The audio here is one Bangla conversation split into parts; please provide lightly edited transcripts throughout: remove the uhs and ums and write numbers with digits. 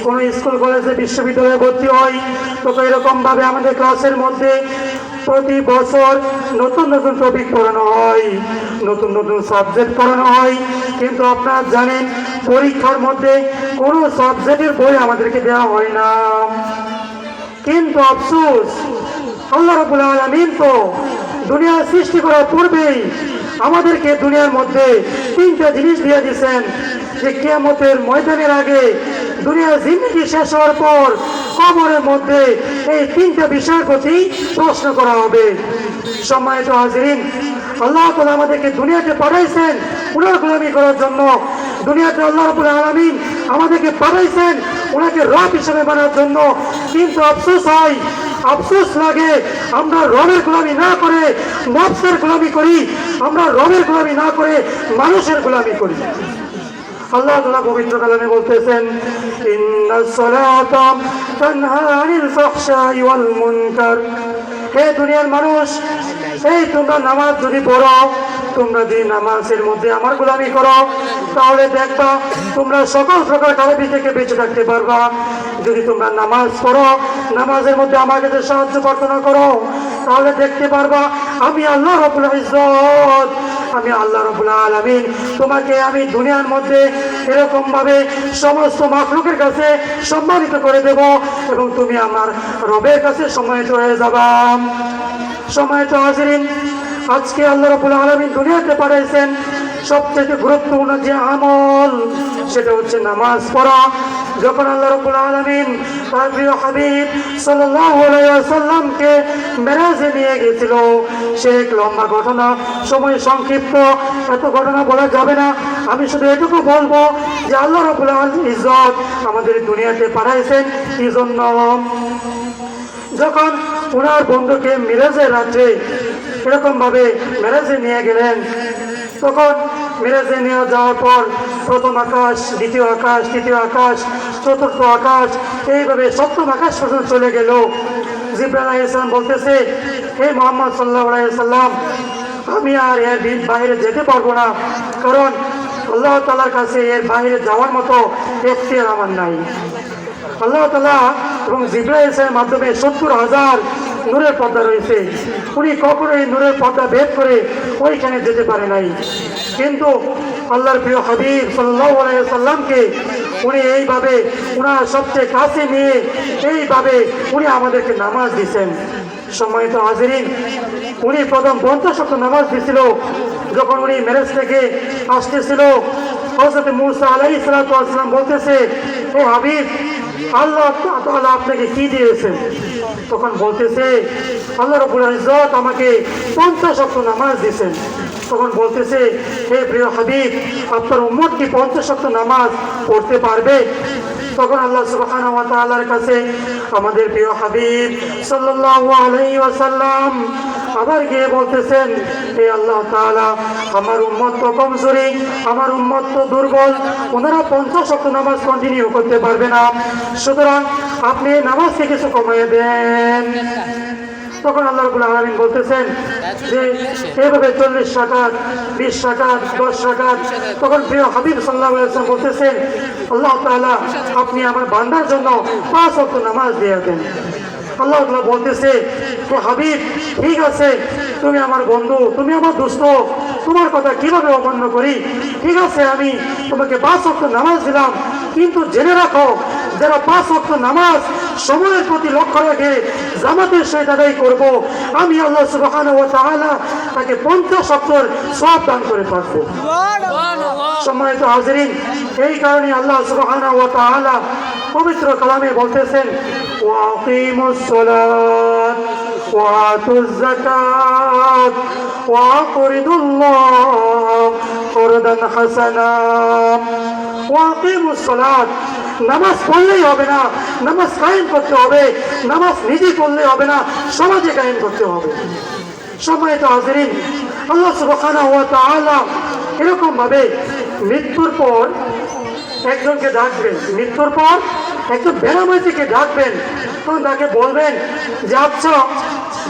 কোনো স্কুল কলেজে বিশ্ববিদ্যালয়ে ভর্তি হই, তো এরকমভাবে আমাদের ক্লাসের মধ্যে প্রতি বছর নতুন নতুন টপিক পড়ানো হয়, নতুন নতুন সাবজেক্ট পড়ানো হয়। কিন্তু আপনারা জানেন পরীক্ষার মধ্যে কোনো সাবজেক্টের বই আমাদেরকে দেওয়া হয় না। কিন্তু আফসোস, আল্লাহ রাব্বুল আলামিন তো দুনিয়া সৃষ্টি করার পূর্বেই আমাদেরকে দুনিয়ার মধ্যে তিনটা জিনিস দিয়ে দিয়েছেন, যে কিয়ামতের ময়দানের আগে দুনিয়ার জিন্দেগি শেষ হওয়ার পর কবরের মধ্যে এই তিনটা বিষয়ের প্রতি প্রশ্ন করা হবে। সম্মানিত হাজিরিন, আল্লাহ তাআলা আমাদেরকে দুনিয়াতে পাঠাইছেন উনার গোলামি করার জন্য। দুনিয়াতে আল্লাহ রাব্বুল আলামিন আমাদেরকে পাঠাইছেন ওনাকে রব হিসেবে মানার জন্য। কিন্তু আফসোস হয়, আফসোস লাগে, আমরা রবের গোলামি না করে নফসের গোলামি করি, আমরা রবের গোলামি না করে মানুষের গোলামি করি। আল্লাহ তাআলা পবিত্র কালামে বলতেছেন, ইন্নাস সালাতা তানহা আনিল ফাহশাই ওয়াল মুনকার। হে দুনিয়ার মানুষ, এই তোমরা নামাজ যদি পড়ো, তোমরা যদি নামাজের মধ্যে আমার গোলামি করো, তাহলে দেখবা তোমরা সকল প্রকার খারাপি থেকে বেঁচে থাকতে পারবা। যদি তোমরা নামাজ পড়ো, নামাজের মধ্যে আমার কাছে সাহায্য প্রার্থনা করো, তাহলে দেখতে পারবা আমি আল্লাহ রাব্বুল ইজ্জত, আমি আল্লাহ রাব্বুল আলামিন তোমাকে আমি দুনিয়ার মধ্যে এরকম ভাবে সমস্ত মাখলুকের কাছে সম্মানিত করে দেব এবং তুমি আমার রবের কাছে সম্মানিত হয়ে যাবা। সম্মানিত হাজিরিন, আজকে আল্লাহ রাব্বুল আলামিন দুনিয়াতে পাঠাইছেন সবচেয়ে গুরুত্বপূর্ণ যে আমল, সেটা হচ্ছে নামাজ পড়া। যখন আল্লাহ রাব্বুল আলামিন তার প্রিয় হাবিব সাল্লাল্লাহু আলাইহি ওয়াসাল্লামকে মেরাজে নিয়ে গিয়েছিল, সে এক লম্বা ঘটনা, সময় সংক্ষিপ্ত, এত ঘটনা বলা যাবে না। আমি শুধু এটুকু বলবো যে আল্লাহ রাব্বুল ইজ্জত আমাদের দুনিয়াতে পাঠাইছেন কি জন্য। যখন ওনার বন্ধুকে মিরাজের রাত্রে এরকম ভাবে মেরাজে নিয়ে গেলেন, তখন মেরাজে নিয়ে যাওয়ার পর প্রথম আকাশ, দ্বিতীয় আকাশ, তৃতীয় আকাশ, চতুর্থ আকাশ, এইভাবে সপ্তম আকাশ পর্যন্ত চলে গেল। জিবরাইল আলাইহিস সালাম বলতেছে, হে মুহাম্মদ সাল্লাল্লাহু আলাইহি সাল্লাম, আমি আর এর বাইরে যেতে পারবো না, কারণ আল্লাহ তাআলার কাছে এর বাইরে যাওয়ার মতো এখতিয়ার আমার নাই। আল্লাহ তাআলা এবং জিবরাইলের মাধ্যমে 70,000 নূরের পর্দা রয়েছে, উনি কখনো এই নূরের পর্দা ভেদ করে ওইখানে যেতে পারে নাই। কিন্তু আল্লাহর প্রিয় হাবিব সাল্লাল্লাহু আলাইহি সাল্লামকে উনি এইভাবে উনার সবচেয়ে কাছে নিয়ে এইভাবে উনি আমাদেরকে নামাজ দিয়েছেন। সম্মানিত হাজিরিন, উনি প্রথম 50 ওয়াক্ত নামাজ দিয়েছিল। যখন উনি মেরাজ থেকে আসতেছিল, হযরত মূসা আলাইহিস সালাতু ওয়াস সালাম বলতেছে, হে হাবিব, আল্লাহ তাআলা আপনাকে কি দিয়েছেন? তখন বলতেছে, আল্লাহ রাব্বুল ইজ্জত আমাকে 50 ওয়াক্ত নামাজ দিয়েছেন। তখন বলতেছে, হে প্রিয় হাবিব, আপনার উম্মত কি 50 ওয়াক্ত নামাজ পড়তে পারবে? তখন আল্লাহ সুবহানাহু ওয়া তাআলার কাছে আমাদের প্রিয় হাবিব সাল্লাল্লাহু আলাইহি ওয়াসাল্লাম আবার গিয়ে বলতেছেন, হে আল্লাহ তাআলা, আমার উম্মত তো কমজোরি, আমার উম্মত তো দুর্বল, ওনারা 50 ওয়াক্ত নামাজ কন্টিনিউ করতে পারবে না, সুতরাং আপনি নামাজকে কিছু কমিয়ে দেন। তখন আল্লাহ রাব্বুল আলামিন বলতেছেন যে এইভাবে 40 রাকাত, 20 রাকাত, 10 রাকাত। তখন প্রিয় হাবিব সাল্লাল্লাহু আলাইহি ওয়াসাল্লাম বলতেছেন, আল্লাহ তাআলা আপনি আমার বান্দার জন্য 5 ওয়াক্ত নামাজ দিয়ে দেন। আল্লাহ তাআলা বলতেছে, হে হাবিব, ঠিক আছে, তুমি আমার বন্ধু, তুমি আমার দোস্ত, তোমার কথা কিভাবে অমান্য করি? ঠিক আছে, আমি তোমাকে 5 ওয়াক্ত নামাজ দিলাম, কিন্তু জেনে রাখো, যারা 5 ওয়াক্ত নামাজ সময়ের প্রতি লক্ষ্য রেখে জামাতের সহিত আদায় করবো, আমি আল্লাহ সুবহানাহু ওয়া তাআলা তাকে 50 ওয়াক্তের সওয়াব দান করে থাকবো। সম্মানিত হাজিরিন, এই কারণে আল্লাহ সুবহানাহু ওয়া তাআলা পবিত্র কালামে বলতেছেন, ওয়া আকিমুস সালাত ওয়া আতুজ যাকাত ওয়া আকরিদুল্লাহ করদান হাসানা। ওয়া আকিমুস সালাত, নামাজ পড়লেই হবে না, নামাজ কায়েম করতে হবে। নামাজ নিজে পড়লে হবে না, সমাজে কায়েম করতে হবে। সম্মানিত হাজিরিন, আল্লাহ সুবহানাহু ওয়া তাআলা এরকম ভাবে মৃত্যুর পর একজনকে ডাকবেন, মৃত্যুর পর একজন বেনামাজিকে ডাকবেন, তখন তাকে বলবেন যে আচ্ছা,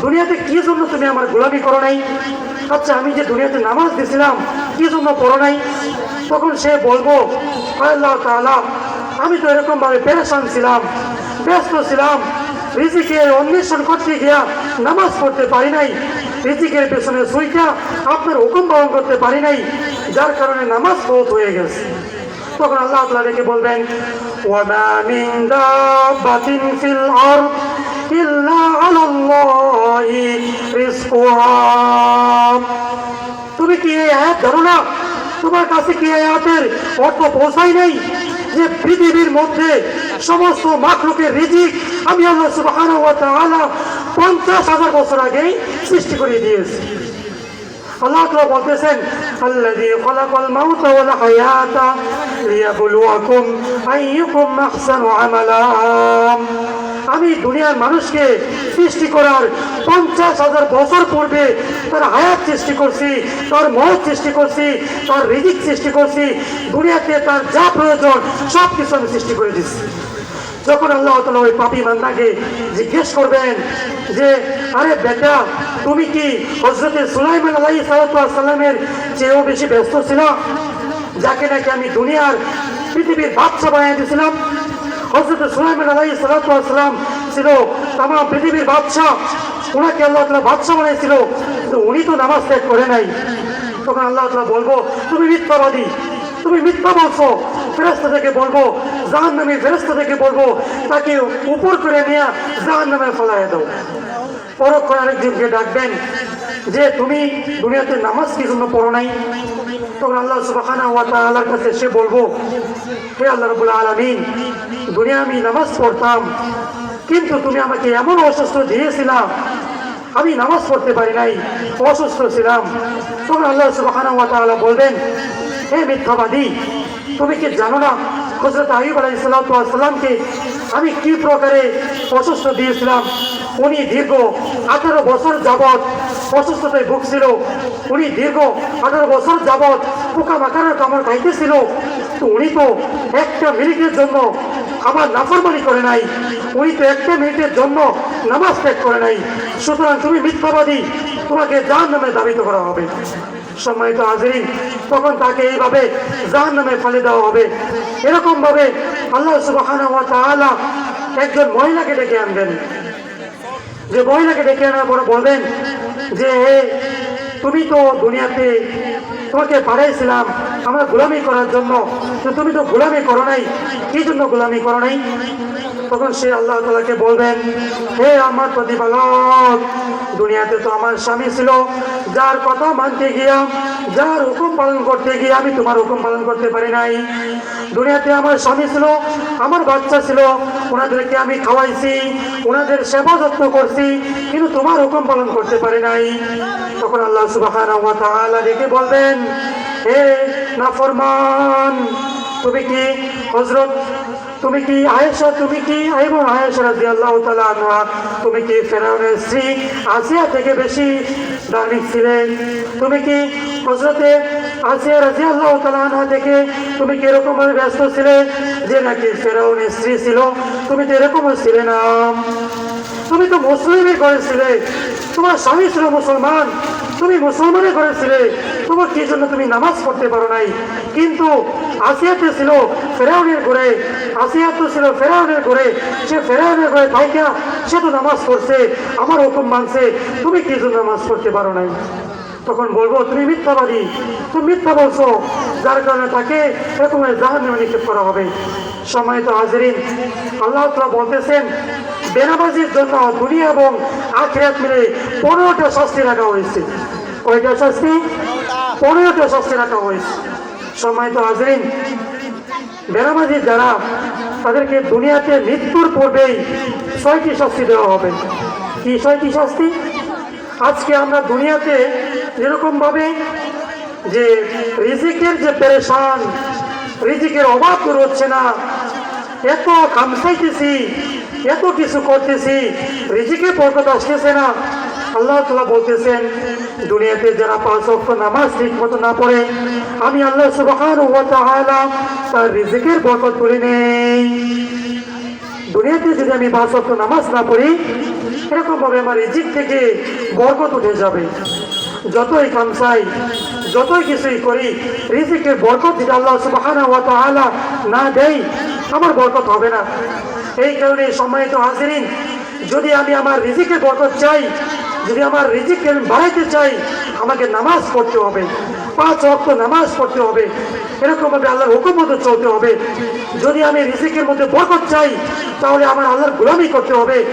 দুনিয়াতে কি জন্য তুমি আমার গোলামি করো নাই? আচ্ছা, আমি যে দুনিয়াতে নামাজ দিয়েছিলাম কি জন্য পড়ো নাই? তখন সে বলবো, আল্লাহ তাআলা, আমি তো এরকমভাবে পেরেশান ছিলাম, ব্যস্ত ছিলাম, রিজিকের অন্বেষণ করতে গিয়া নামাজ পড়তে পারি নাই, রিজিকের পেছনে সুইটা আপনার হুকুম পালন করতে পারি নাই, যার কারণে নামাজ বহুত হয়ে গেছে। তখন আল্লাহ তাআলা ডেকে বলবেন, ওয়ামা মিন দাব্বাতিন ফিল আরদ ইল্লা আলাল্লাহি রিজকুহা। তুমি কি এই আয়াত জানো না? তোমার কাছে কি এই আয়াতের অর্থ পৌঁছায় নাই যে পৃথিবীর মধ্যে সমস্ত মাখলুকের রিজিক আমি আল্লাহ সুবহানাহু ওয়া তাআলা 50,000 বছর আগেই সৃষ্টি করে দিয়েছি। আল্লাহ তাআলা বলতেছেন, আল্লাযী খালাকাল মাউতা ওয়াল হায়াতা লিয়াবলুয়াকুম আইয়ুকুম আহসানু আমালা। আমি দুনিয়ার মানুষকে সৃষ্টি করার 50,000 বছর পূর্বে তার হায়াত সৃষ্টি করছি, তার মৌত সৃষ্টি করছি, তার রিজিক সৃষ্টি করছি, দুনিয়াতে তার যা প্রয়োজন সব কিছু আমি সৃষ্টি করে দিচ্ছি। যখন আল্লাহ তাআলা ওই পাপী বান্দাকে জিজ্ঞেস করবেন যে, আরে বেটা, তুমি কি হযরতে সুলাইমান আলাইহিস সালামের চেয়েও বেশি ব্যস্ত ছিল, যাকে নাকি আমি দুনিয়ার পৃথিবীর বাদশা বানিয়ে দিয়েছিলাম? হযরত সুলাইমান আলাইহিস সালাম ছিল তাম পৃথিবীর বাদশা, ওনাকে আল্লাহ তাআলা বাদশা বানিয়েছিল, কিন্তু উনি তো নামাজ ত্যাগ করে নাই। তখন আল্লাহ তাআলা বলবো, তুমি মিথ্যাবাদী, তুমি মিথ্যা বলছো। ফেরেশতা থেকে বলবো, জাহান্নামী ফেরেশতা থেকে বলবো, তাকে উপর করে নিয়ে জাহান্নামে ফেলাইয়া দাও। পরক্ষণ আরেকজনকে ডাকবেন যে, তুমি দুনিয়াতে নামাজ কি জন্য পড়ো নাই? তখন আল্লাহ সুবহানাহু ওয়া তাআলার কাছে সে বলবো, হে আল্লাহ রাব্বুল আলামিন, দুনিয়া আমি নামাজ পড়তাম, কিন্তু তুমি আমাকে এমন অসুস্থ দিয়েছিলাম, আমি নামাজ পড়তে পারি নাই, অসুস্থ ছিলাম। তখন আল্লাহ সুবহানাহু ওয়া তাআলা বলবেন, হে মিথ্যাবাদী, তুমি কি জানো না হযরত আইয়ুব আলাইহিস সালামকে আমি কি প্রকারে অসুস্থ দিয়েছিলাম? উনি দীর্ঘ 18 বছর যাবৎ অসুস্থতায় ভুগছিল, উনি দীর্ঘ 18 বছর যাবৎ পোকামাকড়ের কামড় খাইতেছিল, তো উনি তো একটা মিনিটের জন্য আমার নাফরমানি করে নাই, উনি তো একটা মিনিটের জন্য নামাজ ত্যাগ করে নাই। সুতরাং তুমি মিথ্যাবাদী, তোমাকে জাহান্নামে দাবিত করা হবে। সম্মানিত হাজিরিন, তখন তাকে এইভাবে জাহান্নামে ফেলে দেওয়া হবে। এরকম ভাবে আল্লাহ সুবহানাহু ওয়া তাআলা একজন মহিলাকে ডেকে আনবেন, যে মহিলাকে ডেকে আনার পরে বলবেন যে, হে, তুমি তো দুনিয়াতে তোমাকে পাঠাইছিলাম আমরা গোলামি করার জন্য, তো তুমি তো গোলামি করো নাই, কি জন্য গোলামি করো নাই? তখন সে আল্লাহ তাআলাকে বলবেন, হে আমার প্রতিপালক, দুনিয়াতে তো আমার স্বামী ছিল, যার কথা মানতে গিয়া, যার হুকুম পালন করতে গিয়ে আমি তোমার হুকুম পালন করতে পারি নাই। দুনিয়াতে আমার স্বামী ছিল, আমার বাচ্চা ছিল, ওনাদেরকে আমি খাওয়াইছি, ওনাদের সেবা যত্ন করছি, কিন্তু তোমার হুকুম পালন করতে পারি নাই। তখন আল্লাহ সুবহানাহু ওয়া তাআলা ডেকে বলবেন, হে নাফরমান, তুমি কি হযরত, তুমি কি আয়েশা, তুমি কি এবং আয়েশা রাদিয়াল্লাহু তাআলা আনহা, তুমি কি ফেরাউনের স্ত্রী আসিয়া থেকে বেশি ধার্মিক ছিলে? তুমি কি হযরতে আসিয়া রাদিয়াল্লাহু তাআলা আনহা থেকে তুমি কি এরকম ভাবে ব্যস্ত ছিলে যে নাকি ফেরাউনের স্ত্রী ছিল? তুমি তো এরকমও ছিলে না, তুমি তো মুসলিমের ঘরে ছিলে, তোমার স্বামী ছিল মুসলমান, তুমি মুসলমানের ঘরে ছিলে, তোমার কি জন্য তুমি নামাজ পড়তে পারো নাই? কিন্তু আসিয়াতে ছিল ফেরাউনের ঘরে, আসিয়া তো ছিল ফেরাউনের ঘরে, সে ফেরাউনের ঘরে থাইকা সে তো নামাজ পড়ছে, আমার হুকুম মানছে, তুমি কি জন্য নামাজ পড়তে পারো নাই? তখন বলবো, তুমি মিথ্যাবাদী, তুমি মিথ্যা বলছো, যার কারণে তাকে এরকম জাহান্নামে নিক্ষেপ করা হবে। সম্মানিত হাজিরিন, আল্লাহ তাআলা বলতেছেন, বেনামাজির জন্য দুনিয়া এবং আখিরাত মিলে 15টা শাস্তি রাখা হয়েছে। কয়টা শাস্তি? 15টা শাস্তি রাখা হয়েছে। সম্মানিত হাজিরিন, বেনামাজি যারা, তাদেরকে দুনিয়াতে মৃত্যুর পূর্বেই 6টি শাস্তি দেওয়া হবে। কি 6টি শাস্তি? আজকে আমরা দুনিয়াতে যেরকম ভাবে যে রিজিকের যে পেরেশান, রিজিকের অভাব দূর হচ্ছে না, এত কামসাইতেছি, এত কিছু করতেছি, রিজিকে বরকত আসতেছে না। আল্লাহ তাআলা বলতেছেন, দুনিয়াতে যারা 5 ওয়াক্ত নামাজ ঠিক মতো না পড়ে, আমি আল্লাহ সুবহানাহু ওয়া তাআলা তার রিজিকের বরকত তুলে নেই। দুনিয়াতে যদি আমি 5 ওয়াক্ত নামাজ না পড়ি, এরকম ভাবে আমার রিজিক থেকে বরকত উঠে যাবে। যতই কামসাই, যতই কিছুই করি, রিজিকের বরকত যদি আল্লাহ সুবহানাহু ওয়া তাআলা না দেয়, আমার বরকত হবে না। এই কারণে সম্মানিত হাজিরিন, যদি আমি আমার রিজিকে বরকত চাই, যদি আমার রিজিককে আমি বাড়াইতে চাই, আমাকে নামাজ পড়তে হবে, 5 ওয়াক্ত নামাজ পড়তে হবে, এরকমভাবে আল্লাহর হুকুম মতো চলতে হবে। যদি আমি রিজিকের মধ্যে বরকত চাই, তাহলে আমার আল্লাহর গোলামি করতে হবে।